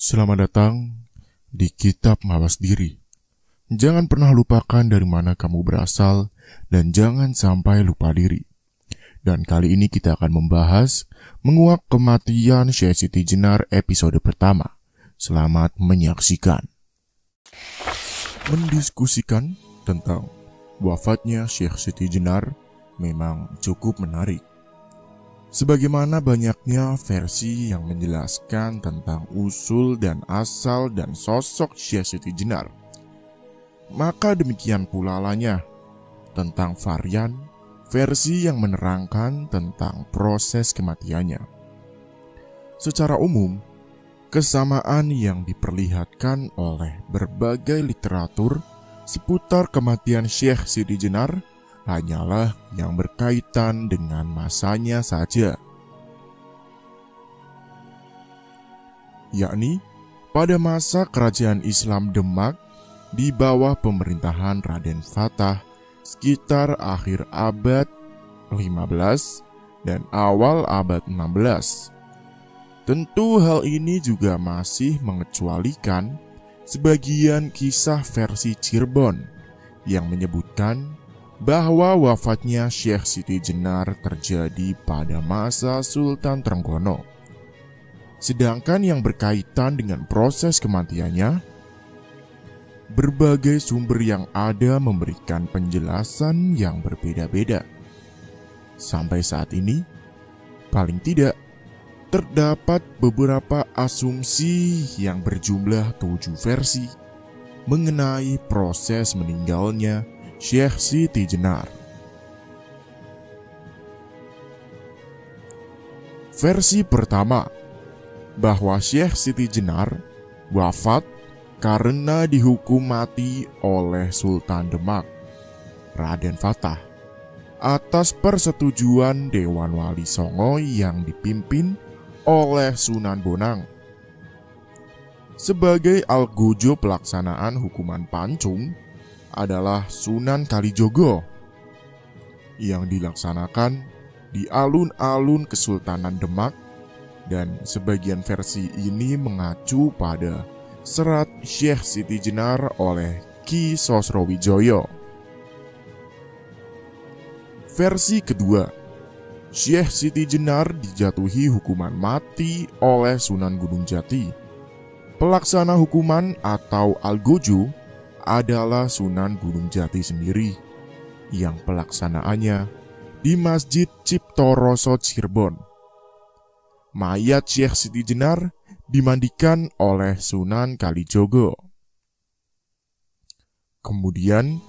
Selamat datang di Kitab Mawas Diri. Jangan pernah lupakan dari mana kamu berasal dan jangan sampai lupa diri. Dan kali ini kita akan membahas menguak kematian Syekh Siti Jenar episode pertama. Selamat menyaksikan. Mendiskusikan tentang wafatnya Syekh Siti Jenar memang cukup menarik. Sebagaimana banyaknya versi yang menjelaskan tentang usul dan asal dan sosok Syekh Siti Jenar, maka demikian pula lainnya tentang varian versi yang menerangkan tentang proses kematiannya. Secara umum, kesamaan yang diperlihatkan oleh berbagai literatur seputar kematian Syekh Siti Jenar hanyalah yang berkaitan dengan masanya saja, yakni pada masa kerajaan Islam Demak di bawah pemerintahan Raden Fatah sekitar akhir abad 15 dan awal abad 16. Tentu hal ini juga masih mengecualikan sebagian kisah versi Cirebon yang menyebutkan bahwa wafatnya Syekh Siti Jenar terjadi pada masa Sultan Trenggono. Sedangkan yang berkaitan dengan proses kematiannya, berbagai sumber yang ada memberikan penjelasan yang berbeda-beda. Sampai saat ini, paling tidak, terdapat beberapa asumsi yang berjumlah 7 versi mengenai proses meninggalnya Syekh Siti Jenar. Versi pertama, bahwa Syekh Siti Jenar wafat karena dihukum mati oleh Sultan Demak, Raden Fatah, atas persetujuan Dewan Wali Songo yang dipimpin oleh Sunan Bonang. Sebagai algojo pelaksanaan hukuman pancung adalah Sunan Kalijogo yang dilaksanakan di alun-alun Kesultanan Demak, dan sebagian versi ini mengacu pada serat Syekh Siti Jenar oleh Ki Sosrowijoyo. Versi kedua, Syekh Siti Jenar dijatuhi hukuman mati oleh Sunan Gunung Jati. Pelaksana hukuman atau algojo adalah Sunan Gunung Jati sendiri, yang pelaksanaannya di Masjid Ciptoroso Cirebon. Mayat Syekh Siti Jenar dimandikan oleh Sunan Kalijogo, kemudian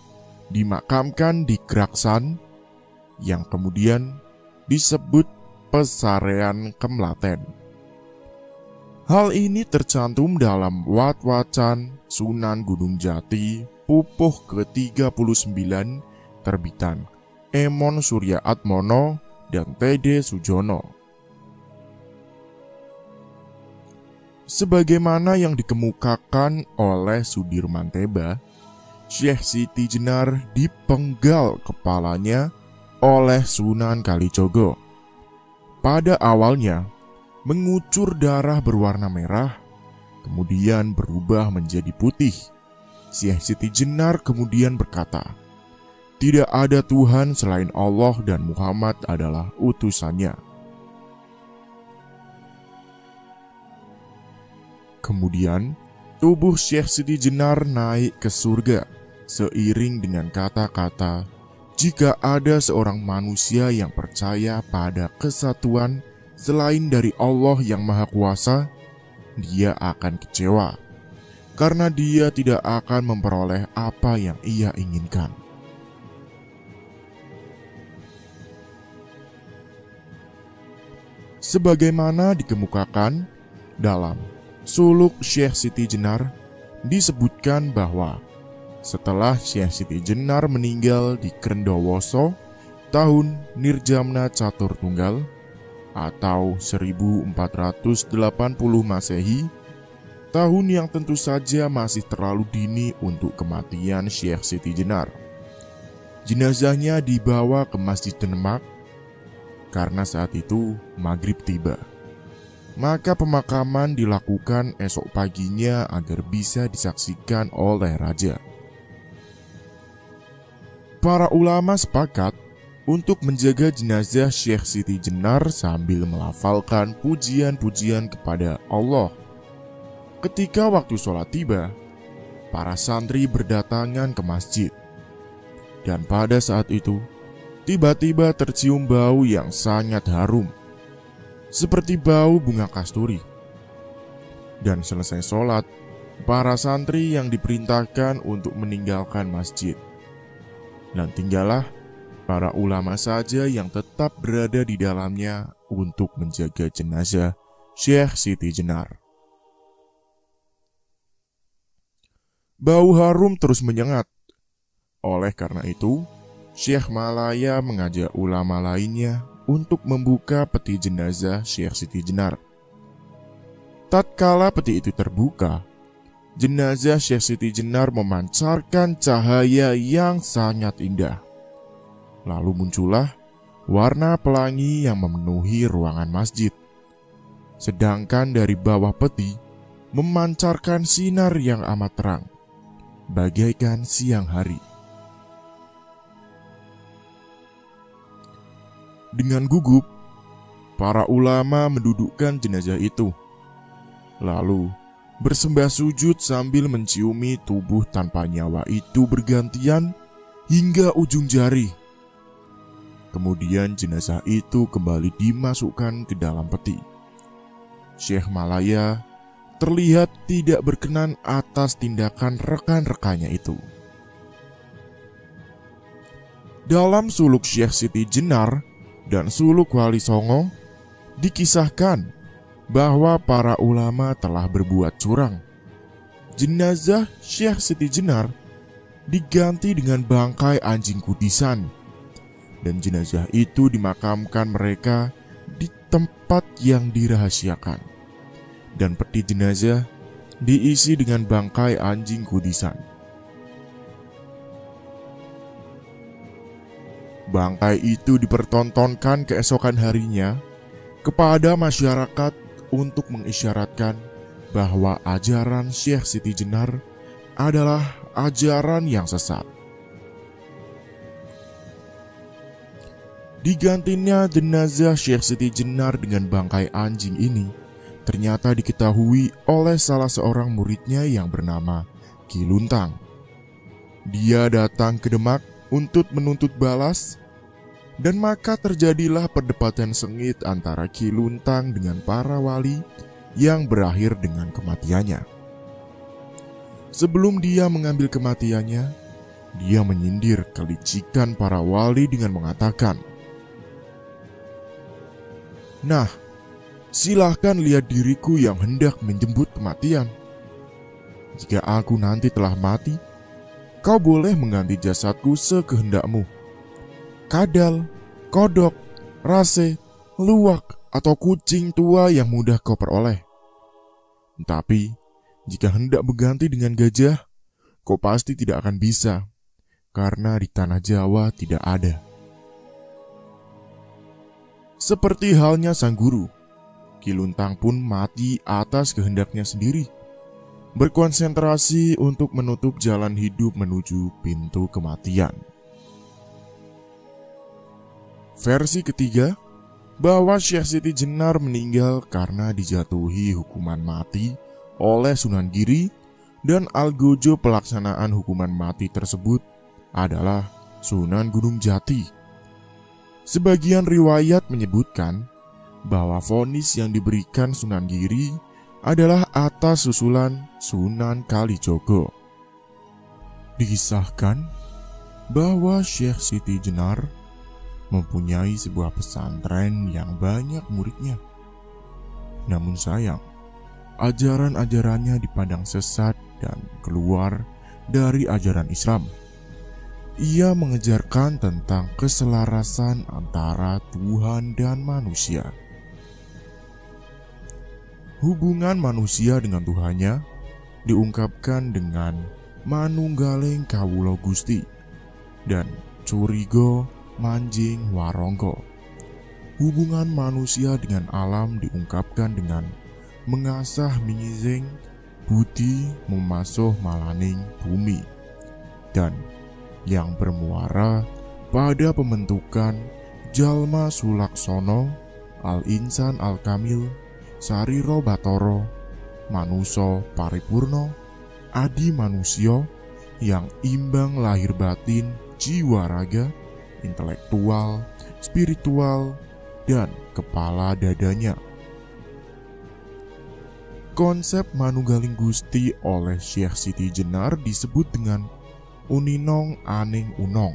dimakamkan di Geraksan, yang kemudian disebut Pesarean Kemlaten. Hal ini tercantum dalam Wat-Wacan Sunan Gunung Jati Pupuh ke-39 terbitan Emon Surya Atmono dan T.D. Sujono. Sebagaimana yang dikemukakan oleh Sudirman Teba, Syekh Siti Jenar dipenggal kepalanya oleh Sunan Kalijogo. Pada awalnya mengucur darah berwarna merah, kemudian berubah menjadi putih. Syekh Siti Jenar kemudian berkata, "Tidak ada Tuhan selain Allah dan Muhammad adalah utusannya." Kemudian tubuh Syekh Siti Jenar naik ke surga seiring dengan kata-kata, "Jika ada seorang manusia yang percaya pada kesatuan selain dari Allah yang Maha Kuasa, dia akan kecewa, karena dia tidak akan memperoleh apa yang ia inginkan." Sebagaimana dikemukakan dalam Suluk Syekh Siti Jenar, disebutkan bahwa setelah Syekh Siti Jenar meninggal di Krendowoso tahun Nirjamna Catur Tunggal atau 1480 Masehi, tahun yang tentu saja masih terlalu dini untuk kematian Syekh Siti Jenar. Jenazahnya dibawa ke Masjid Demak karena saat itu maghrib tiba. maka pemakaman dilakukan esok paginya agar bisa disaksikan oleh raja. Para ulama sepakat untuk menjaga jenazah Syekh Siti Jenar sambil melafalkan pujian-pujian kepada Allah. Ketika waktu sholat tiba, para santri berdatangan ke masjid. Dan pada saat itu, tiba-tiba tercium bau yang sangat harum, seperti bau bunga kasturi. Dan selesai sholat, para santri yang diperintahkan untuk meninggalkan masjid. Dan tinggallah para ulama saja yang tetap berada di dalamnya untuk menjaga jenazah Syekh Siti Jenar. Bau harum terus menyengat. Oleh karena itu, Syekh Malaya mengajak ulama lainnya untuk membuka peti jenazah Syekh Siti Jenar. Tatkala peti itu terbuka, jenazah Syekh Siti Jenar memancarkan cahaya yang sangat indah. Lalu muncullah warna pelangi yang memenuhi ruangan masjid. Sedangkan dari bawah peti memancarkan sinar yang amat terang, bagaikan siang hari. Dengan gugup, para ulama mendudukkan jenazah itu, lalu bersembah sujud sambil menciumi tubuh tanpa nyawa itu bergantian hingga ujung jari. Kemudian jenazah itu kembali dimasukkan ke dalam peti. Syekh Malaya terlihat tidak berkenan atas tindakan rekan-rekannya itu. Dalam suluk Syekh Siti Jenar dan suluk Wali Songo, dikisahkan bahwa para ulama telah berbuat curang. Jenazah Syekh Siti Jenar diganti dengan bangkai anjing kudisan, dan jenazah itu dimakamkan mereka di tempat yang dirahasiakan, dan peti jenazah diisi dengan bangkai anjing kudisan. Bangkai itu dipertontonkan keesokan harinya kepada masyarakat untuk mengisyaratkan bahwa ajaran Syekh Siti Jenar adalah ajaran yang sesat. Digantinya jenazah Syekh Siti Jenar dengan bangkai anjing ini ternyata diketahui oleh salah seorang muridnya yang bernama Ki Luntang. Dia datang ke Demak untuk menuntut balas, dan maka terjadilah perdebatan sengit antara Ki Luntang dengan para wali yang berakhir dengan kematiannya. Sebelum dia mengambil kematiannya, dia menyindir kelicikan para wali dengan mengatakan, "Nah, silahkan lihat diriku yang hendak menjemput kematian. Jika aku nanti telah mati, kau boleh mengganti jasadku sekehendakmu. Kadal, kodok, rase, luwak, atau kucing tua yang mudah kau peroleh. Tapi, jika hendak berganti dengan gajah, kau pasti tidak akan bisa, karena di tanah Jawa tidak ada." Seperti halnya sang guru, Ki Luntang pun mati atas kehendaknya sendiri, berkonsentrasi untuk menutup jalan hidup menuju pintu kematian. Versi ketiga, bahwa Syekh Siti Jenar meninggal karena dijatuhi hukuman mati oleh Sunan Giri, dan algojo pelaksanaan hukuman mati tersebut adalah Sunan Gunung Jati. Sebagian riwayat menyebutkan bahwa vonis yang diberikan Sunan Giri adalah atas susulan Sunan Kalijogo. Dikisahkan bahwa Syekh Siti Jenar mempunyai sebuah pesantren yang banyak muridnya. Namun sayang, ajaran-ajarannya dipandang sesat dan keluar dari ajaran Islam. Ia mengejarkan tentang keselarasan antara Tuhan dan manusia. Hubungan manusia dengan Tuhannya diungkapkan dengan manunggaling kawula Gusti dan curigo manjing waronggo. hubungan manusia dengan alam diungkapkan dengan mengasah mingizeng budi memasuh malaning bumi, dan yang bermuara pada pembentukan jalma sulaksono al-insan al-kamil sariro batoro manuso paripurno adi manusia yang imbang lahir batin, jiwa raga, intelektual, spiritual, dan kepala dadanya. Konsep manunggaling Gusti oleh Syekh Siti Jenar disebut dengan uninong aning unong,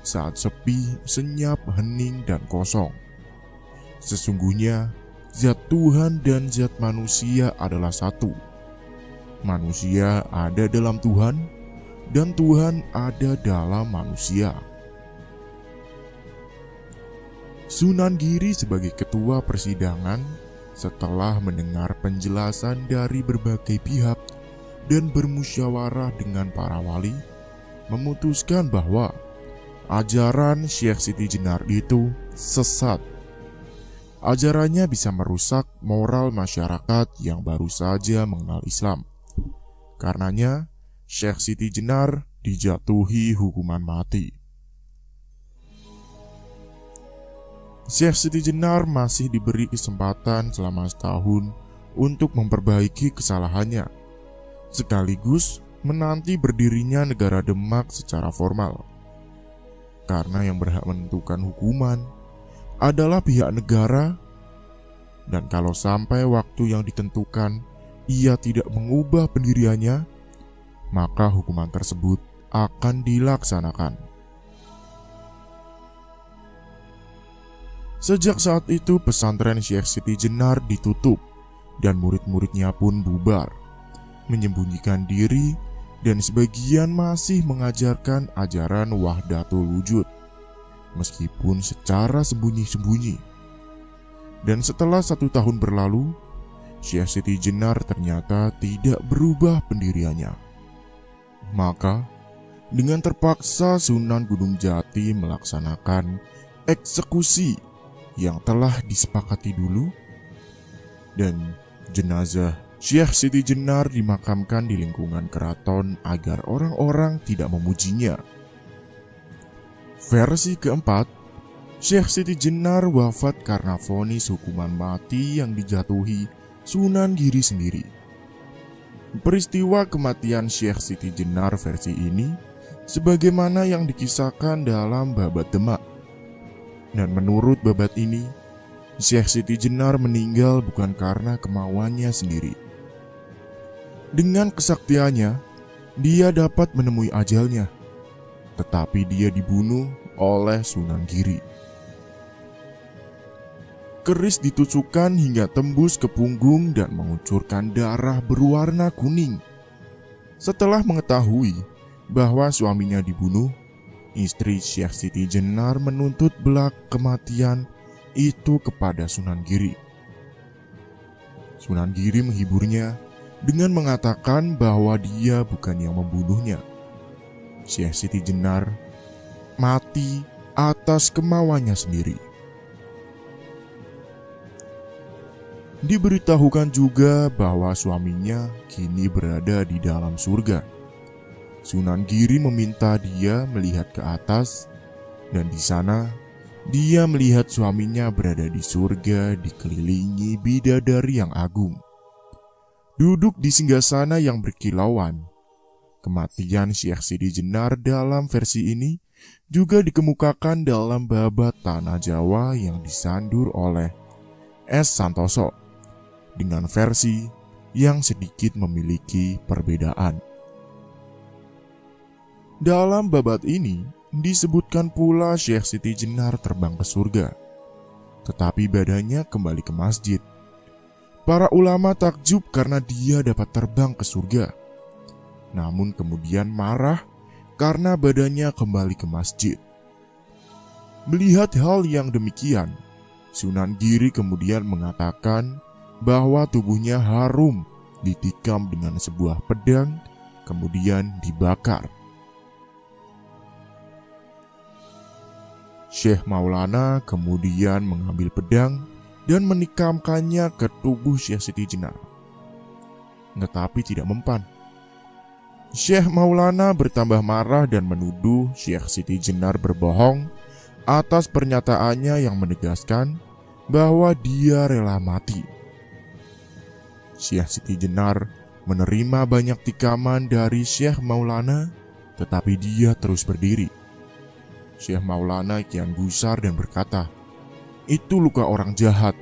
saat sepi, senyap, hening, dan kosong. Sesungguhnya zat Tuhan dan zat manusia adalah satu. Manusia ada dalam Tuhan, dan Tuhan ada dalam manusia. Sunan Giri sebagai ketua persidangan setelah mendengar penjelasan dari berbagai pihak dan bermusyawarah dengan para wali, memutuskan bahwa ajaran Syekh Siti Jenar itu sesat. Ajarannya bisa merusak moral masyarakat yang baru saja mengenal Islam. Karenanya, Syekh Siti Jenar dijatuhi hukuman mati. Syekh Siti Jenar masih diberi kesempatan selama setahun untuk memperbaiki kesalahannya, sekaligus menanti berdirinya negara Demak secara formal. Karena yang berhak menentukan hukuman adalah pihak negara, dan kalau sampai waktu yang ditentukan ia tidak mengubah pendiriannya, maka hukuman tersebut akan dilaksanakan. Sejak saat itu pesantren Syekh Siti Jenar ditutup dan murid-muridnya pun bubar, menyembunyikan diri, dan sebagian masih mengajarkan ajaran wahdatul wujud, meskipun secara sembunyi-sembunyi. Dan setelah 1 tahun berlalu, Syekh Siti Jenar ternyata tidak berubah pendiriannya. Maka, dengan terpaksa Sunan Gunung Jati melaksanakan eksekusi yang telah disepakati dulu, dan jenazah Syekh Siti Jenar dimakamkan di lingkungan keraton agar orang-orang tidak memujinya. Versi keempat, Syekh Siti Jenar wafat karena vonis hukuman mati yang dijatuhi Sunan Giri sendiri. Peristiwa kematian Syekh Siti Jenar versi ini sebagaimana yang dikisahkan dalam Babat Demak. Dan menurut babat ini, Syekh Siti Jenar meninggal bukan karena kemauannya sendiri. Dengan kesaktiannya, dia dapat menemui ajalnya, tetapi dia dibunuh oleh Sunan Giri. Keris ditusukkan hingga tembus ke punggung dan mengucurkan darah berwarna kuning. Setelah mengetahui bahwa suaminya dibunuh, istri Syekh Siti Jenar menuntut belak kematian itu kepada Sunan Giri. Sunan Giri menghiburnya dengan mengatakan bahwa dia bukan yang membunuhnya. Syekh Siti Jenar mati atas kemauannya sendiri. Diberitahukan juga bahwa suaminya kini berada di dalam surga. Sunan Giri meminta dia melihat ke atas, dan di sana dia melihat suaminya berada di surga dikelilingi bidadari yang agung, duduk di singgasana yang berkilauan. Kematian Syekh Siti Jenar dalam versi ini juga dikemukakan dalam babat Tanah Jawa yang disandur oleh S. Santoso, dengan versi yang sedikit memiliki perbedaan. Dalam babat ini disebutkan pula Syekh Siti Jenar terbang ke surga, tetapi badannya kembali ke masjid. Para ulama takjub karena dia dapat terbang ke surga, namun kemudian marah karena badannya kembali ke masjid. Melihat hal yang demikian, Sunan Giri kemudian mengatakan bahwa tubuhnya harum ditikam dengan sebuah pedang, kemudian dibakar. Syekh Maulana kemudian mengambil pedang dan menikamkannya ke tubuh Syekh Siti Jenar. Tetapi tidak mempan. Syekh Maulana bertambah marah dan menuduh Syekh Siti Jenar berbohong atas pernyataannya yang menegaskan bahwa dia rela mati. Syekh Siti Jenar menerima banyak tikaman dari Syekh Maulana, tetapi dia terus berdiri. Syekh Maulana kian gusar dan berkata, "Itu luka orang jahat,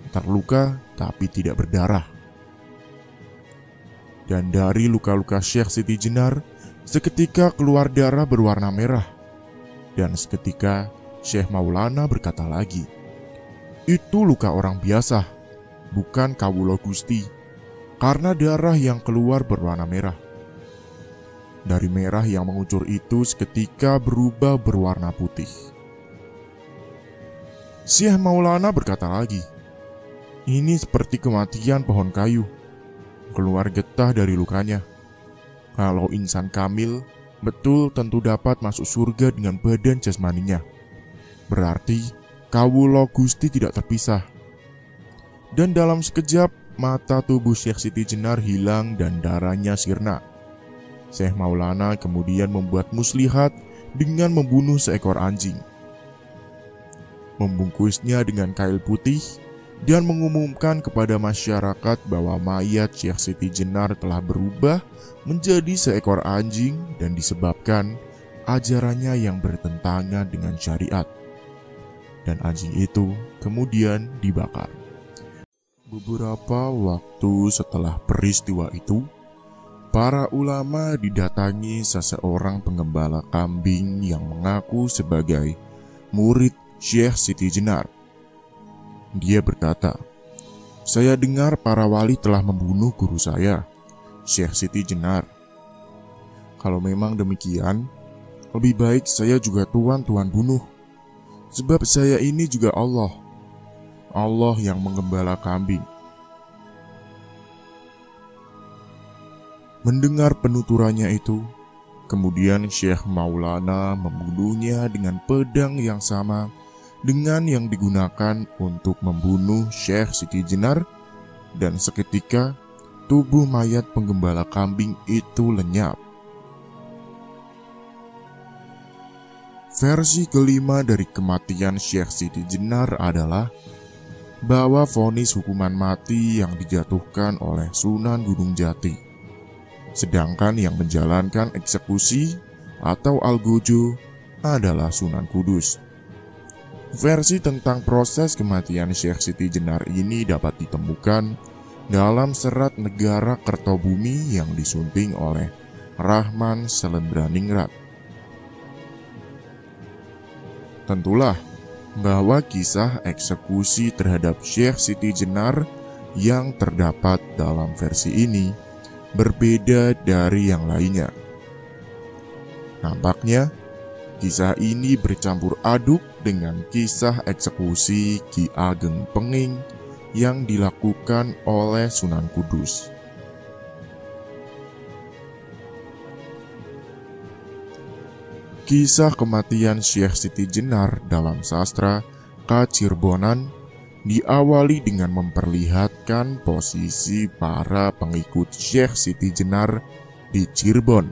terluka tapi tidak berdarah." Dan dari luka-luka Syekh Siti Jenar, seketika keluar darah berwarna merah. Dan seketika Syekh Maulana berkata lagi, "Itu luka orang biasa, bukan kawula Gusti, karena darah yang keluar berwarna merah." Dari merah yang mengucur itu seketika berubah berwarna putih. Syekh Maulana berkata lagi, "Ini seperti kematian pohon kayu. Keluar getah dari lukanya. Kalau insan kamil, betul tentu dapat masuk surga dengan badan jasmaninya. Berarti kawula Gusti tidak terpisah." Dan dalam sekejap, mata tubuh Syekh Siti Jenar hilang dan darahnya sirna. Syekh Maulana kemudian membuat muslihat dengan membunuh seekor anjing, membungkusnya dengan kail putih, dan mengumumkan kepada masyarakat bahwa mayat Syekh Siti Jenar telah berubah menjadi seekor anjing dan disebabkan ajarannya yang bertentangan dengan syariat. Dan anjing itu kemudian dibakar. Beberapa waktu setelah peristiwa itu, para ulama didatangi seseorang penggembala kambing yang mengaku sebagai murid Syekh Siti Jenar. Dia berkata, "Saya dengar para wali telah membunuh guru saya, Syekh Siti Jenar. Kalau memang demikian, lebih baik saya juga tuan-tuan bunuh. Sebab saya ini juga Allah yang menggembala kambing." Mendengar penuturannya itu, kemudian Syekh Maulana membunuhnya dengan pedang yang sama dengan yang digunakan untuk membunuh Syekh Siti Jenar, dan seketika tubuh mayat penggembala kambing itu lenyap. Versi kelima dari kematian Syekh Siti Jenar adalah bahwa vonis hukuman mati yang dijatuhkan oleh Sunan Gunung Jati, sedangkan yang menjalankan eksekusi atau algojo adalah Sunan Kudus. Versi tentang proses kematian Syekh Siti Jenar ini dapat ditemukan dalam serat Negara Kertobumi yang disunting oleh Rahman Selendraningrat. Tentulah bahwa kisah eksekusi terhadap Syekh Siti Jenar yang terdapat dalam versi ini berbeda dari yang lainnya. Nampaknya kisah ini bercampur aduk dengan kisah eksekusi Ki Ageng Penging yang dilakukan oleh Sunan Kudus. Kisah kematian Syekh Siti Jenar dalam sastra Kacirbonan diawali dengan memperlihatkan posisi para pengikut Syekh Siti Jenar di Cirebon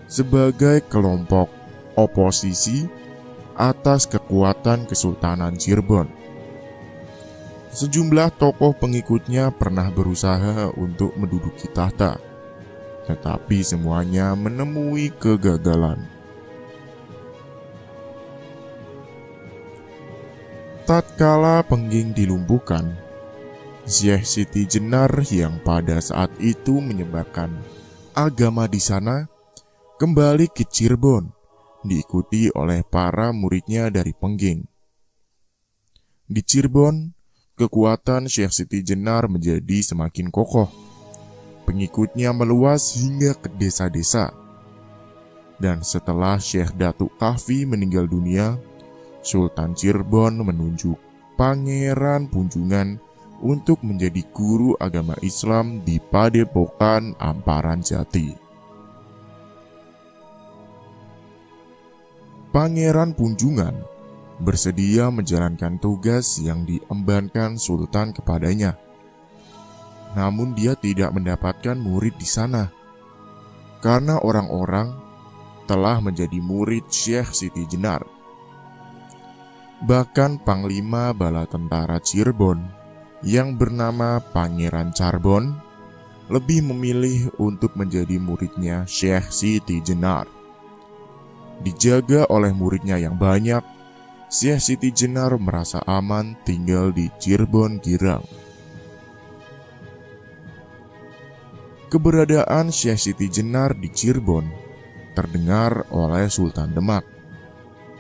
sebagai kelompok oposisi atas kekuatan Kesultanan Cirebon. Sejumlah tokoh pengikutnya pernah berusaha untuk menduduki tahta, tetapi semuanya menemui kegagalan. Tatkala Pengging dilumpuhkan, Syekh Siti Jenar yang pada saat itu menyebarkan agama di sana kembali ke Cirebon, diikuti oleh para muridnya dari Pengging. Di Cirebon, kekuatan Syekh Siti Jenar menjadi semakin kokoh. Pengikutnya meluas hingga ke desa-desa. Dan setelah Syekh Datuk Kahfi meninggal dunia, Sultan Cirebon menunjuk Pangeran Punjungan untuk menjadi guru agama Islam di Padepokan Amparan Jati. Pangeran Punjungan bersedia menjalankan tugas yang diembankan Sultan kepadanya. Namun dia tidak mendapatkan murid di sana, karena orang-orang telah menjadi murid Syekh Siti Jenar. Bahkan Panglima Bala Tentara Cirebon yang bernama Pangeran Charbon lebih memilih untuk menjadi muridnya Syekh Siti Jenar. Dijaga oleh muridnya yang banyak, Syekh Siti Jenar merasa aman tinggal di Cirebon Girang. Keberadaan Syekh Siti Jenar di Cirebon terdengar oleh Sultan Demak.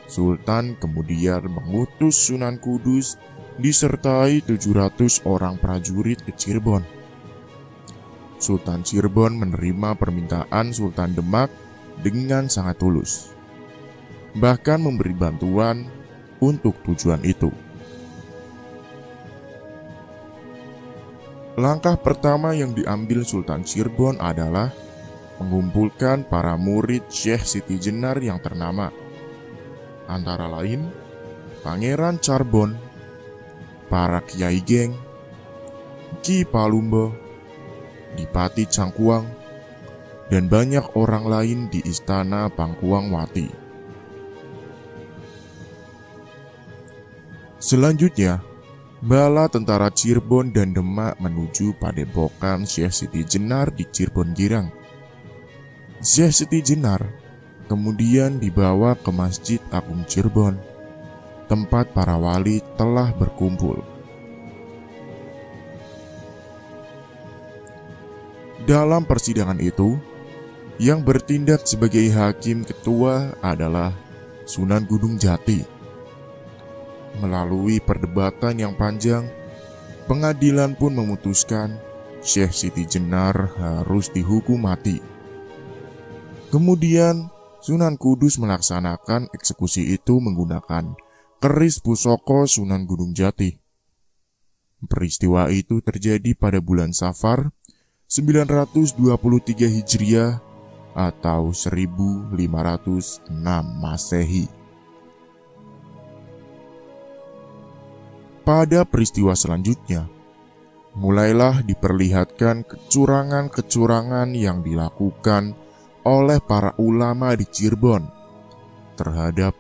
Sultan kemudian mengutus Sunan Kudus disertai 700 orang prajurit ke Cirebon. Sultan Cirebon menerima permintaan Sultan Demak dengan sangat tulus, bahkan memberi bantuan untuk tujuan itu. Langkah pertama yang diambil Sultan Cirebon adalah mengumpulkan para murid Syekh Siti Jenar yang ternama, antara lain Pangeran Charbon, para Kiai Geng, Ki Palumbo, Dipati Cangkuang, dan banyak orang lain di Istana Pangkuang Wati. Selanjutnya, bala tentara Cirebon dan Demak menuju padepokan Syekh Siti Jenar di Cirebon Girang. Syekh Siti Jenar kemudian dibawa ke Masjid Agung Cirebon, tempat para wali telah berkumpul. Dalam persidangan itu, yang bertindak sebagai hakim ketua adalah Sunan Gunung Jati. Melalui perdebatan yang panjang, pengadilan pun memutuskan Syekh Siti Jenar harus dihukum mati. Kemudian Sunan Kudus melaksanakan eksekusi itu menggunakan keris pusaka Sunan Gunung Jati. Peristiwa itu terjadi pada bulan Safar 923 Hijriah atau 1506 Masehi. Pada peristiwa selanjutnya, mulailah diperlihatkan kecurangan-kecurangan yang dilakukan oleh para ulama di Cirebon terhadap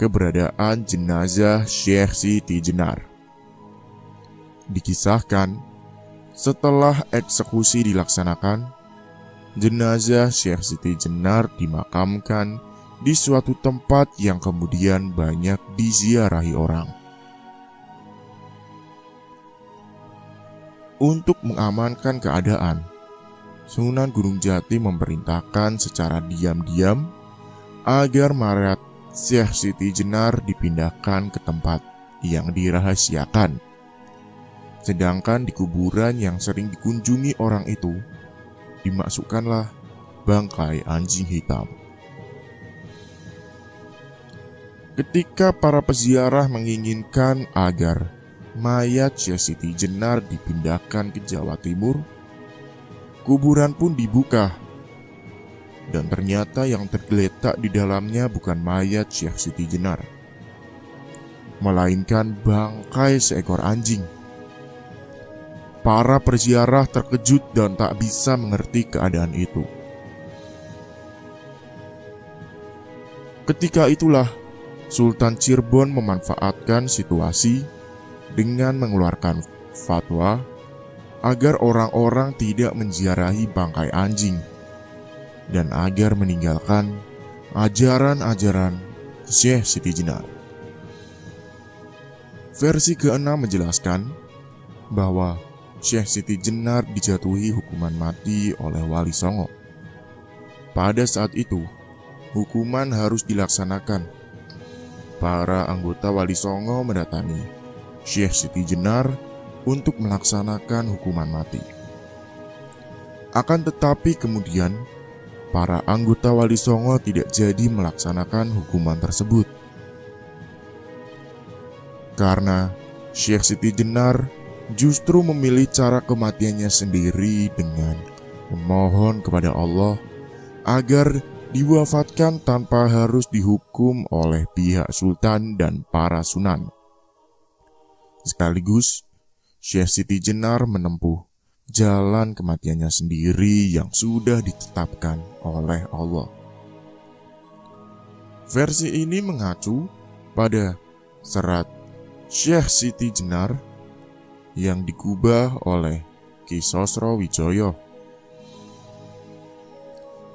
keberadaan jenazah Syekh Siti Jenar. Dikisahkan, setelah eksekusi dilaksanakan, jenazah Syekh Siti Jenar dimakamkan di suatu tempat yang kemudian banyak diziarahi orang. Untuk mengamankan keadaan, Sunan Gunung Jati memerintahkan secara diam-diam agar mayat Syekh Siti Jenar dipindahkan ke tempat yang dirahasiakan. Sedangkan di kuburan yang sering dikunjungi orang itu, dimasukkanlah bangkai anjing hitam. Ketika para peziarah menginginkan agar mayat Syekh Siti Jenar dipindahkan ke Jawa Timur, kuburan pun dibuka, dan ternyata yang tergeletak di dalamnya bukan mayat Syekh Siti Jenar, melainkan bangkai seekor anjing. Para peziarah terkejut dan tak bisa mengerti keadaan itu. Ketika itulah Sultan Cirebon memanfaatkan situasi dengan mengeluarkan fatwa agar orang-orang tidak menziarahi bangkai anjing dan agar meninggalkan ajaran-ajaran Syekh Siti Jenar. Versi ke-6 menjelaskan bahwa Syekh Siti Jenar dijatuhi hukuman mati oleh Wali Songo. Pada saat itu, hukuman harus dilaksanakan. Para anggota Wali Songo mendatangi Syekh Siti Jenar untuk melaksanakan hukuman mati. Akan tetapi kemudian, para anggota Wali Songo tidak jadi melaksanakan hukuman tersebut. Karena Syekh Siti Jenar justru memilih cara kematiannya sendiri dengan memohon kepada Allah agar diwafatkan tanpa harus dihukum oleh pihak sultan dan para sunan. Sekaligus, Syekh Siti Jenar menempuh jalan kematiannya sendiri yang sudah ditetapkan oleh Allah. Versi ini mengacu pada serat Syekh Siti Jenar yang digubah oleh Ki Sosrowijoyo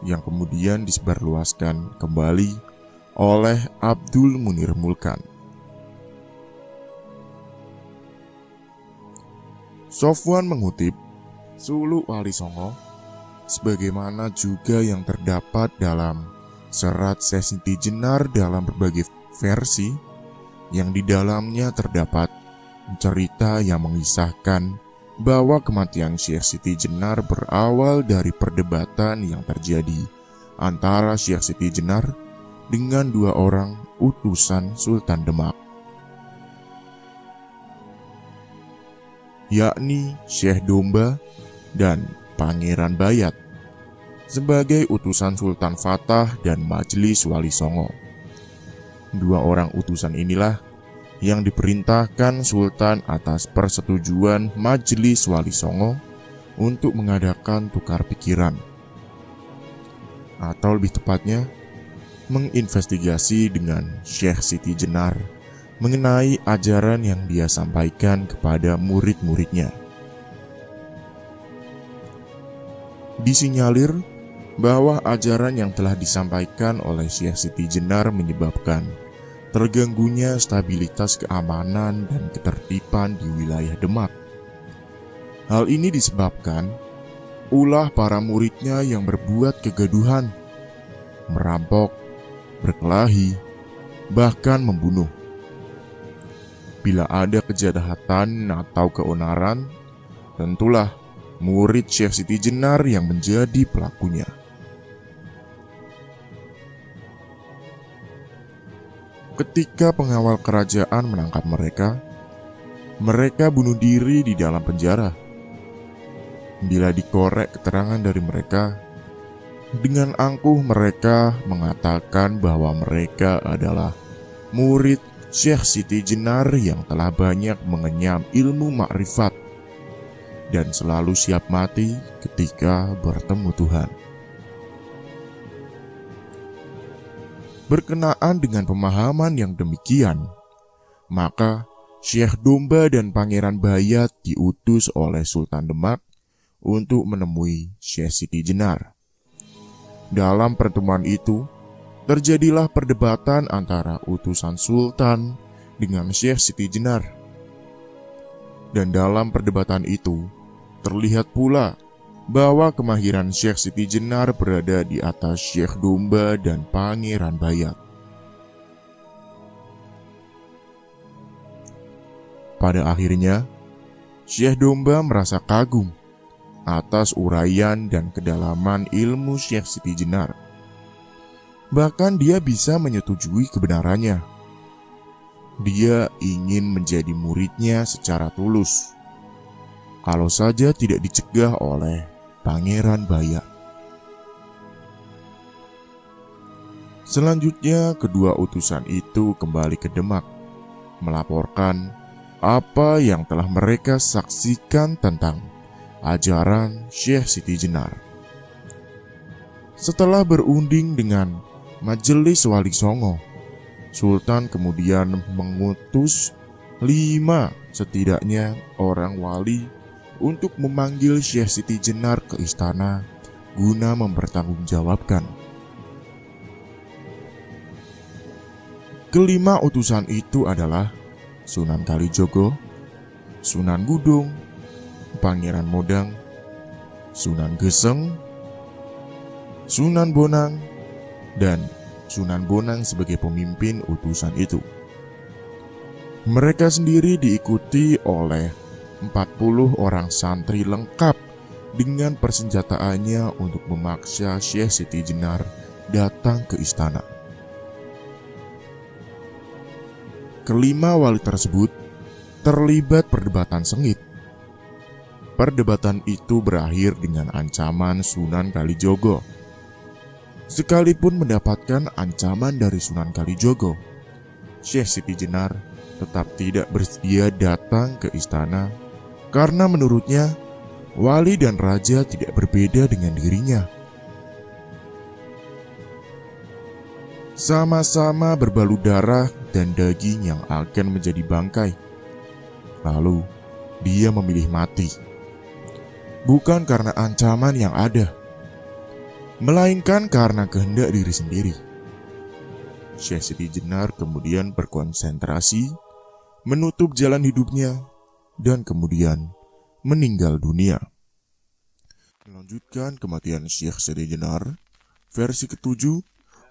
yang kemudian disebarluaskan kembali oleh Abdul Munir Mulkan. Sofwan mengutip Suluk Wali Songo sebagaimana juga yang terdapat dalam serat Syekh Siti Jenar dalam berbagai versi yang di dalamnya terdapat cerita yang mengisahkan bahwa kematian Syekh Siti Jenar berawal dari perdebatan yang terjadi antara Syekh Siti Jenar dengan dua orang utusan Sultan Demak, yakni Syekh Domba dan Pangeran Bayat, sebagai utusan Sultan Fatah dan Majelis Wali Songo. Dua orang utusan inilah yang diperintahkan Sultan atas persetujuan Majelis Wali Songo untuk mengadakan tukar pikiran, atau lebih tepatnya menginvestigasi dengan Syekh Siti Jenar mengenai ajaran yang dia sampaikan kepada murid-muridnya. Disinyalir bahwa ajaran yang telah disampaikan oleh Syekh Siti Jenar menyebabkan terganggunya stabilitas keamanan dan ketertiban di wilayah Demak. Hal ini disebabkan ulah para muridnya yang berbuat kegaduhan, merampok, berkelahi, bahkan membunuh. Bila ada kejahatan atau keonaran, tentulah murid Syekh Siti Jenar yang menjadi pelakunya. Ketika pengawal kerajaan menangkap mereka bunuh diri di dalam penjara. Bila dikorek keterangan dari mereka, dengan angkuh mereka mengatakan bahwa mereka adalah murid Syekh Siti Jenar yang telah banyak mengenyam ilmu makrifat dan selalu siap mati ketika bertemu Tuhan. Berkenaan dengan pemahaman yang demikian, maka Syekh Domba dan Pangeran Bayat diutus oleh Sultan Demak untuk menemui Syekh Siti Jenar. Dalam pertemuan itu, terjadilah perdebatan antara utusan Sultan dengan Syekh Siti Jenar. Dan dalam perdebatan itu, terlihat pula bahwa kemahiran Syekh Siti Jenar berada di atas Syekh Domba dan Pangeran Bayat. Pada akhirnya, Syekh Domba merasa kagum atas uraian dan kedalaman ilmu Syekh Siti Jenar. Bahkan dia bisa menyetujui kebenarannya. Dia ingin menjadi muridnya secara tulus, kalau saja tidak dicegah oleh Pangeran Bayat. Selanjutnya, kedua utusan itu kembali ke Demak, melaporkan apa yang telah mereka saksikan tentang ajaran Syekh Siti Jenar. Setelah berunding dengan Majelis Wali Songo, Sultan kemudian mengutus 5 setidaknya orang wali untuk memanggil Syekh Siti Jenar ke istana guna mempertanggungjawabkan. Kelima utusan itu adalah Sunan Kalijogo, Sunan Gudung, Pangeran Modang, Sunan Geseng, Sunan Bonang, dan Sunan Bonang sebagai pemimpin utusan itu. Mereka sendiri diikuti oleh 40 orang santri lengkap dengan persenjataannya untuk memaksa Syekh Siti Jenar datang ke istana. Kelima wali tersebut terlibat perdebatan sengit. Perdebatan itu berakhir dengan ancaman Sunan Kalijogo. Sekalipun mendapatkan ancaman dari Sunan Kalijogo, Syekh Siti Jenar tetap tidak bersedia datang ke istana karena menurutnya wali dan raja tidak berbeda dengan dirinya. Sama-sama berbalut darah dan daging yang akan menjadi bangkai. Lalu dia memilih mati, bukan karena ancaman yang ada, melainkan karena kehendak diri sendiri. Syekh Siti Jenar kemudian berkonsentrasi, menutup jalan hidupnya, dan kemudian meninggal dunia. Melanjutkan kematian Syekh Siti Jenar, versi ketujuh,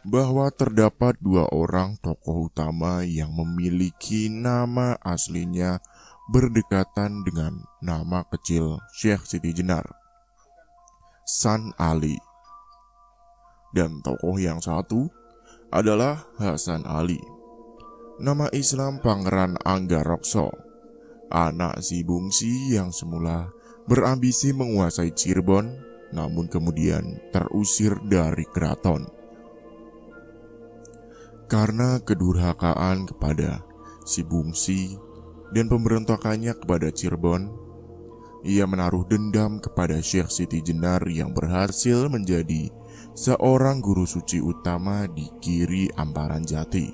bahwa terdapat dua orang tokoh utama yang memiliki nama aslinya berdekatan dengan nama kecil Syekh Siti Jenar, San Ali. Dan tokoh yang satu adalah Hasan Ali, nama Islam Pangeran Anggareksa, anak si bungsi yang semula berambisi menguasai Cirebon, namun kemudian terusir dari keraton. Karena kedurhakaan kepada si bungsi dan pemberontakannya kepada Cirebon, ia menaruh dendam kepada Syekh Siti Jenar yang berhasil menjadi seorang guru suci utama di Giri Amparan Jati.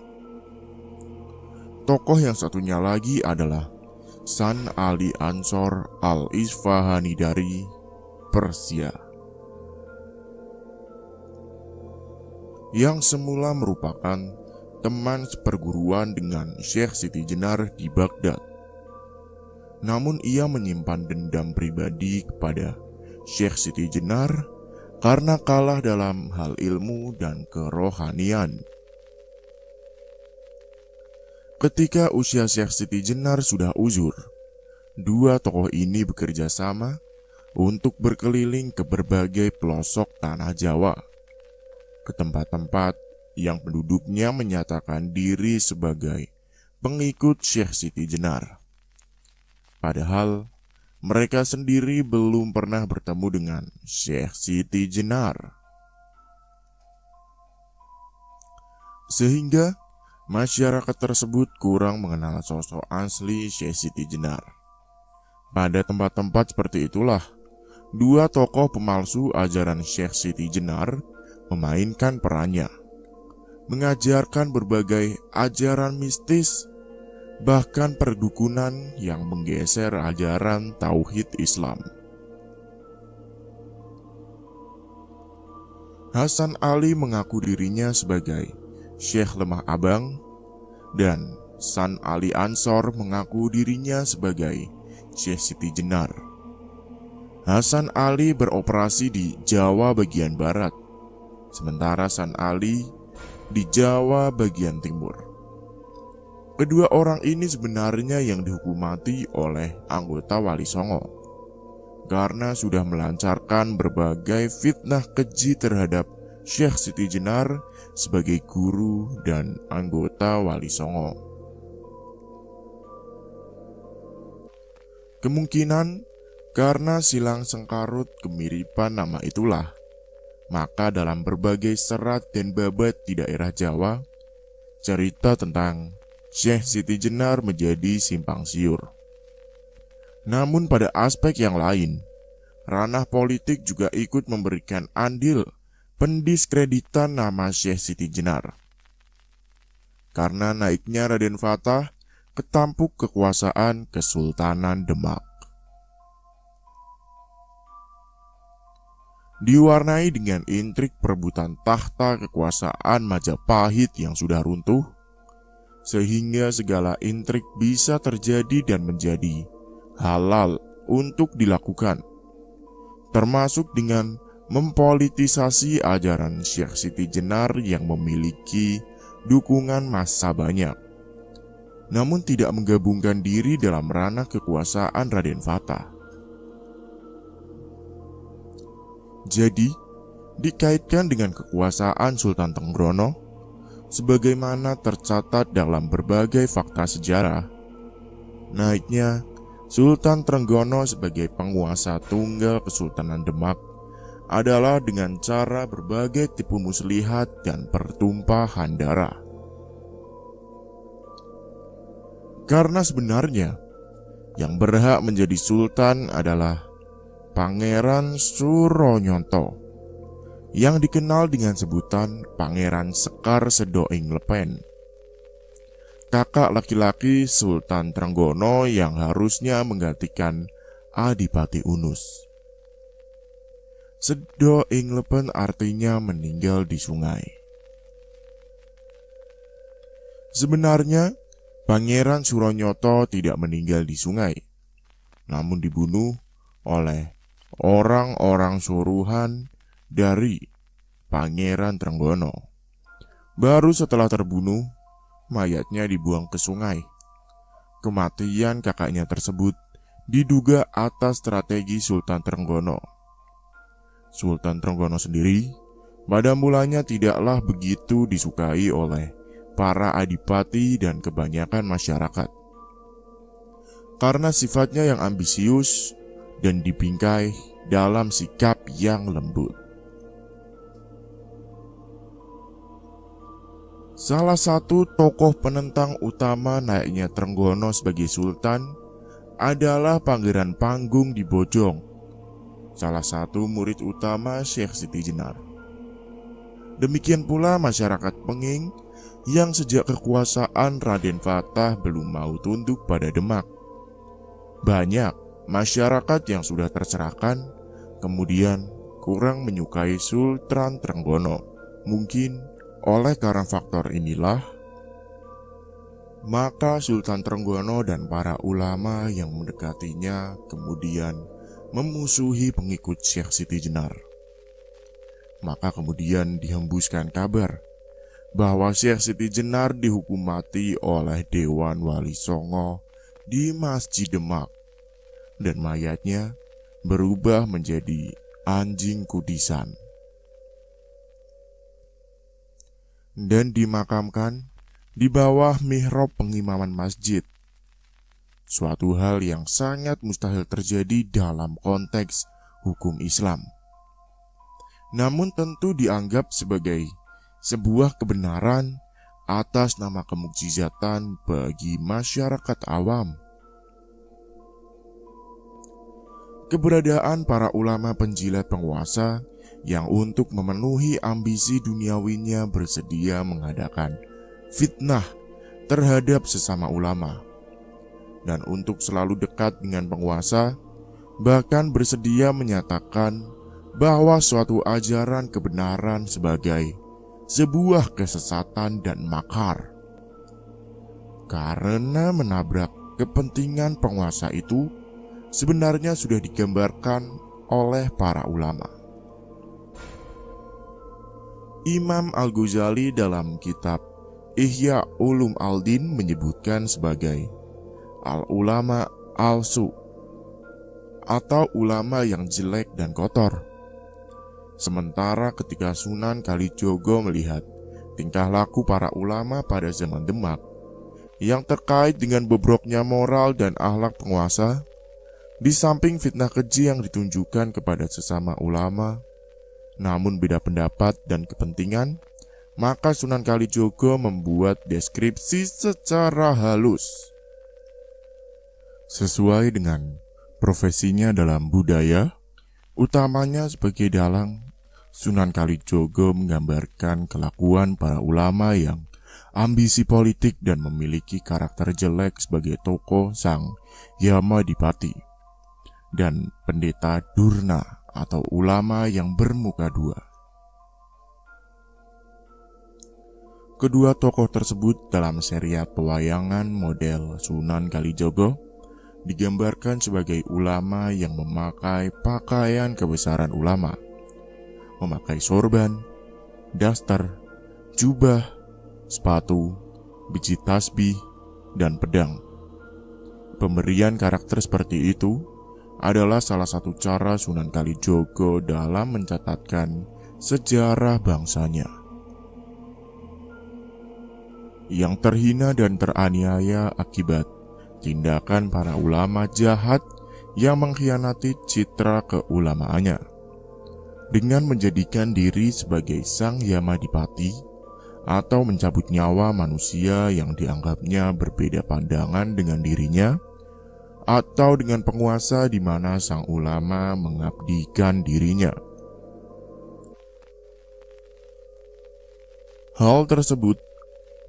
Tokoh yang satunya lagi adalah San Ali Ansor Al-Isfahani dari Persia, yang semula merupakan teman seperguruan dengan Syekh Siti Jenar di Baghdad. Namun ia menyimpan dendam pribadi kepada Syekh Siti Jenar karena kalah dalam hal ilmu dan kerohanian. Ketika usia Syekh Siti Jenar sudah uzur, dua tokoh ini bekerja sama untuk berkeliling ke berbagai pelosok tanah Jawa, ke tempat-tempat yang penduduknya menyatakan diri sebagai pengikut Syekh Siti Jenar. Padahal mereka sendiri belum pernah bertemu dengan Syekh Siti Jenar. Sehingga masyarakat tersebut kurang mengenal sosok asli Syekh Siti Jenar. Pada tempat-tempat seperti itulah, dua tokoh pemalsu ajaran Syekh Siti Jenar memainkan perannya, mengajarkan berbagai ajaran mistis, bahkan perdukunan yang menggeser ajaran tauhid Islam. Hasan Ali mengaku dirinya sebagai Syekh Lemah Abang, dan San Ali Ansor mengaku dirinya sebagai Syekh Siti Jenar. Hasan Ali beroperasi di Jawa bagian barat, sementara San Ali di Jawa bagian timur. Kedua orang ini sebenarnya yang dihukum mati oleh anggota Wali Songo karena sudah melancarkan berbagai fitnah keji terhadap Syekh Siti Jenar sebagai guru dan anggota Wali Songo. Kemungkinan karena silang sengkarut kemiripan nama itulah, maka dalam berbagai serat dan babat di daerah Jawa, cerita tentang Syekh Siti Jenar menjadi simpang siur. Namun pada aspek yang lain, ranah politik juga ikut memberikan andil pendiskreditan nama Syekh Siti Jenar. Karena naiknya Raden Fatah ke tampuk kekuasaan Kesultanan Demak, diwarnai dengan intrik perebutan tahta kekuasaan Majapahit yang sudah runtuh, sehingga segala intrik bisa terjadi dan menjadi halal untuk dilakukan, termasuk dengan mempolitisasi ajaran Syekh Siti Jenar yang memiliki dukungan massa banyak, namun tidak menggabungkan diri dalam ranah kekuasaan Raden Fatah. Jadi, dikaitkan dengan kekuasaan Sultan Trenggono, sebagaimana tercatat dalam berbagai fakta sejarah, naiknya Sultan Trenggono sebagai penguasa tunggal Kesultanan Demak adalah dengan cara berbagai tipu muslihat dan pertumpahan darah. Karena sebenarnya yang berhak menjadi sultan adalah Pangeran Suronyonto, yang dikenal dengan sebutan Pangeran Sekar Sedoing Lepen, kakak laki-laki Sultan Trenggono yang harusnya menggantikan Adipati Unus. Sedoing Lepen artinya meninggal di sungai. Sebenarnya Pangeran Suronyoto tidak meninggal di sungai, namun dibunuh oleh orang-orang suruhan dari Pangeran Trenggono. Baru setelah terbunuh, mayatnya dibuang ke sungai. Kematian kakaknya tersebut diduga atas strategi Sultan Trenggono. Sultan Trenggono sendiri pada mulanya tidaklah begitu disukai oleh para adipati dan kebanyakan masyarakat, karena sifatnya yang ambisius dan dibingkai dalam sikap yang lembut. Salah satu tokoh penentang utama naiknya Trenggono sebagai sultan adalah Pangeran Panggung di Bojong, salah satu murid utama Syekh Siti Jenar. Demikian pula masyarakat Penging yang sejak kekuasaan Raden Fatah belum mau tunduk pada Demak. Banyak masyarakat yang sudah tercerahkan kemudian kurang menyukai Sultan Trenggono. Mungkin oleh karena faktor inilah, maka Sultan Trenggono dan para ulama yang mendekatinya kemudian memusuhi pengikut Syekh Siti Jenar. Maka kemudian dihembuskan kabar bahwa Syekh Siti Jenar dihukum mati oleh Dewan Wali Songo di Masjid Demak, dan mayatnya berubah menjadi anjing kudisan dan dimakamkan di bawah mihrab pengimaman masjid. Suatu hal yang sangat mustahil terjadi dalam konteks hukum Islam, namun tentu dianggap sebagai sebuah kebenaran atas nama kemukjizatan bagi masyarakat awam. Keberadaan para ulama penjilat penguasa yang untuk memenuhi ambisi duniawinya bersedia mengadakan fitnah terhadap sesama ulama, dan untuk selalu dekat dengan penguasa, bahkan bersedia menyatakan bahwa suatu ajaran kebenaran sebagai sebuah kesesatan dan makar. Karena menabrak kepentingan penguasa itu sebenarnya sudah digambarkan oleh para ulama. Imam Al-Ghazali dalam kitab Ihya Ulum Al-Din menyebutkan sebagai al-ulama al-su, atau ulama yang jelek dan kotor. Sementara ketika Sunan Kalijogo melihat tingkah laku para ulama pada zaman Demak yang terkait dengan bobroknya moral dan akhlak penguasa, di samping fitnah keji yang ditunjukkan kepada sesama ulama, namun beda pendapat dan kepentingan, maka Sunan Kalijogo membuat deskripsi secara halus sesuai dengan profesinya dalam budaya, utamanya sebagai dalang. Sunan Kalijogo menggambarkan kelakuan para ulama yang ambisi politik dan memiliki karakter jelek sebagai tokoh Sang Yamadipati dan pendeta Durna atau ulama yang bermuka dua. Kedua tokoh tersebut dalam serial pewayangan model Sunan Kalijogo digambarkan sebagai ulama yang memakai pakaian kebesaran ulama, memakai sorban, daster, jubah, sepatu, biji tasbih, dan pedang. Pemberian karakter seperti itu adalah salah satu cara Sunan Kalijogo dalam mencatatkan sejarah bangsanya yang terhina dan teraniaya akibat tindakan para ulama jahat yang mengkhianati citra keulamaannya. dengan menjadikan diri sebagai sang Yamadipati atau mencabut nyawa manusia yang dianggapnya berbeda pandangan dengan dirinya, atau dengan penguasa di mana sang ulama mengabdikan dirinya. Hal tersebut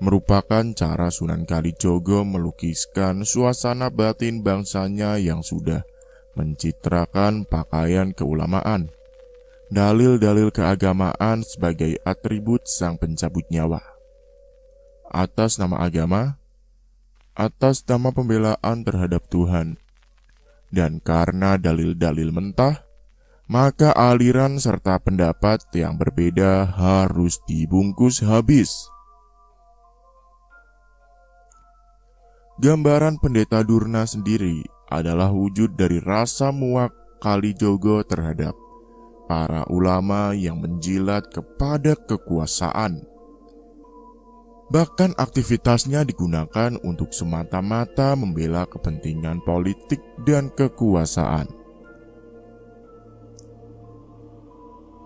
merupakan cara Sunan Kalijogo melukiskan suasana batin bangsanya yang sudah mencitrakan pakaian keulamaan, dalil-dalil keagamaan sebagai atribut sang pencabut nyawa. Atas nama agama, atas nama pembelaan terhadap Tuhan, dan karena dalil-dalil mentah, maka aliran serta pendapat yang berbeda harus dibungkus habis. Gambaran Pendeta Durna sendiri adalah wujud dari rasa muak Kalijogo terhadap para ulama yang menjilat kepada kekuasaan. Bahkan aktivitasnya digunakan untuk semata-mata membela kepentingan politik dan kekuasaan.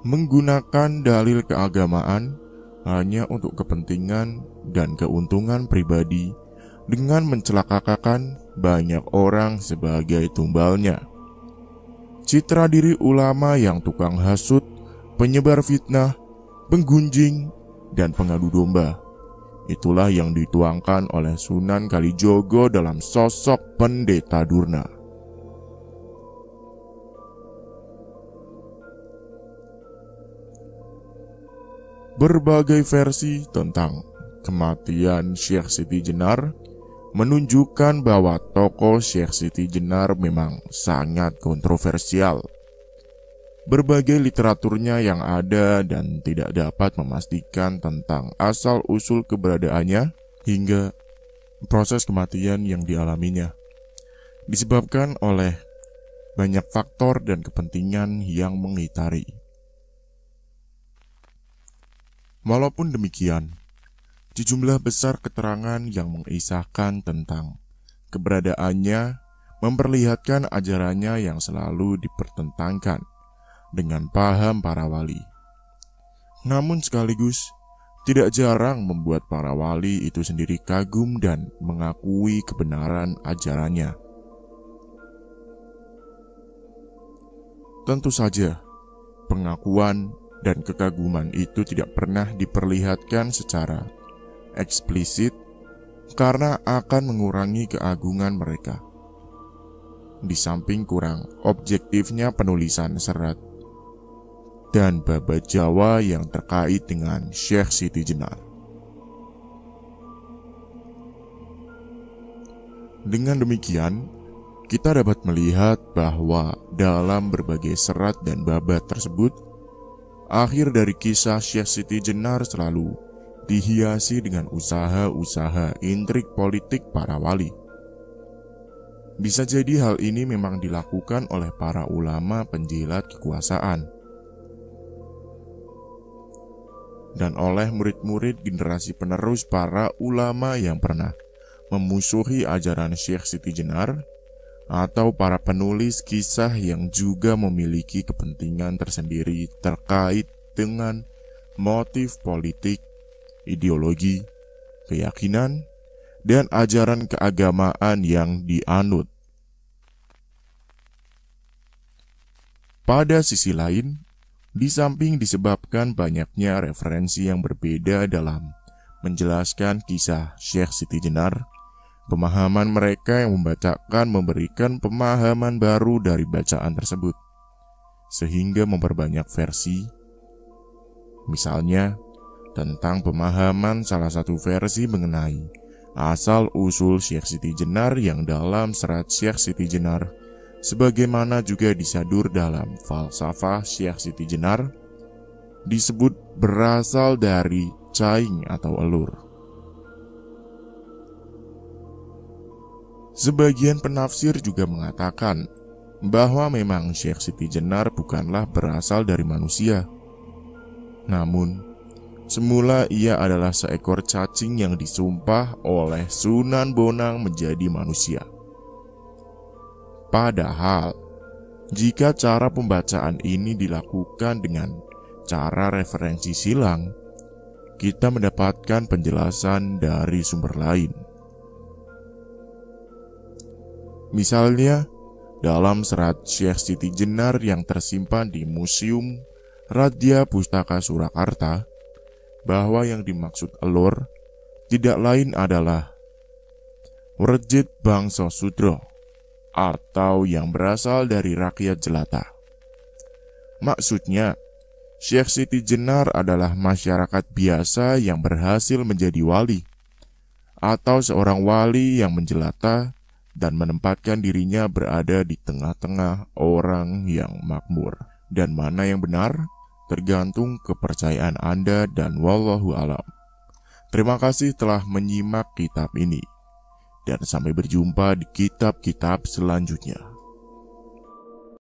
Menggunakan dalil keagamaan hanya untuk kepentingan dan keuntungan pribadi dengan mencelakakan banyak orang sebagai tumbalnya. Citra diri ulama yang tukang hasut, penyebar fitnah, penggunjing, dan pengadu domba. Itulah yang dituangkan oleh Sunan Kalijogo dalam sosok Pendeta Durna. Berbagai versi tentang kematian Syekh Siti Jenar menunjukkan bahwa tokoh Syekh Siti Jenar memang sangat kontroversial. Berbagai literaturnya yang ada dan tidak dapat memastikan tentang asal-usul keberadaannya hingga proses kematian yang dialaminya, disebabkan oleh banyak faktor dan kepentingan yang mengitari. Walaupun demikian, sejumlah besar keterangan yang mengisahkan tentang keberadaannya memperlihatkan ajarannya yang selalu dipertentangkan dengan paham para wali. Namun sekaligus tidak jarang membuat para wali itu sendiri kagum dan mengakui kebenaran ajarannya. Tentu saja, pengakuan dan kekaguman itu tidak pernah diperlihatkan secara eksplisit karena akan mengurangi keagungan mereka. Di samping kurang objektifnya penulisan serat dan babat Jawa yang terkait dengan Syekh Siti Jenar. Dengan demikian, kita dapat melihat bahwa dalam berbagai serat dan babat tersebut, akhir dari kisah Syekh Siti Jenar selalu dihiasi dengan usaha-usaha intrik politik para wali. Bisa jadi hal ini memang dilakukan oleh para ulama penjilat kekuasaan dan oleh murid-murid generasi penerus para ulama yang pernah memusuhi ajaran Syekh Siti Jenar, atau para penulis kisah yang juga memiliki kepentingan tersendiri terkait dengan motif politik, ideologi, keyakinan, dan ajaran keagamaan yang dianut. Pada sisi lain, di samping disebabkan banyaknya referensi yang berbeda dalam menjelaskan kisah Syekh Siti Jenar, pemahaman mereka yang membacakan memberikan pemahaman baru dari bacaan tersebut, sehingga memperbanyak versi. Misalnya, tentang pemahaman salah satu versi mengenai asal-usul Syekh Siti Jenar yang dalam serat Syekh Siti Jenar, sebagaimana juga disadur dalam falsafah Syekh Siti Jenar, disebut berasal dari caing atau elur. Sebagian penafsir juga mengatakan bahwa memang Syekh Siti Jenar bukanlah berasal dari manusia. Namun, semula ia adalah seekor cacing yang disumpah oleh Sunan Bonang menjadi manusia. Padahal, Jika cara pembacaan ini dilakukan dengan cara referensi silang, kita mendapatkan penjelasan dari sumber lain. Misalnya, dalam serat Syekh Siti Jenar yang tersimpan di Museum Radya Pustaka Surakarta, bahwa yang dimaksud elur tidak lain adalah Wrejit Bangsa Sudra atau yang berasal dari rakyat jelata. Maksudnya, Syekh Siti Jenar adalah masyarakat biasa yang berhasil menjadi wali, atau seorang wali yang menjelata dan menempatkan dirinya berada di tengah-tengah orang yang makmur. Dan mana yang benar, tergantung kepercayaan Anda dan wallahu alam. Terima kasih telah menyimak kitab ini. Dan sampai berjumpa di kitab-kitab selanjutnya.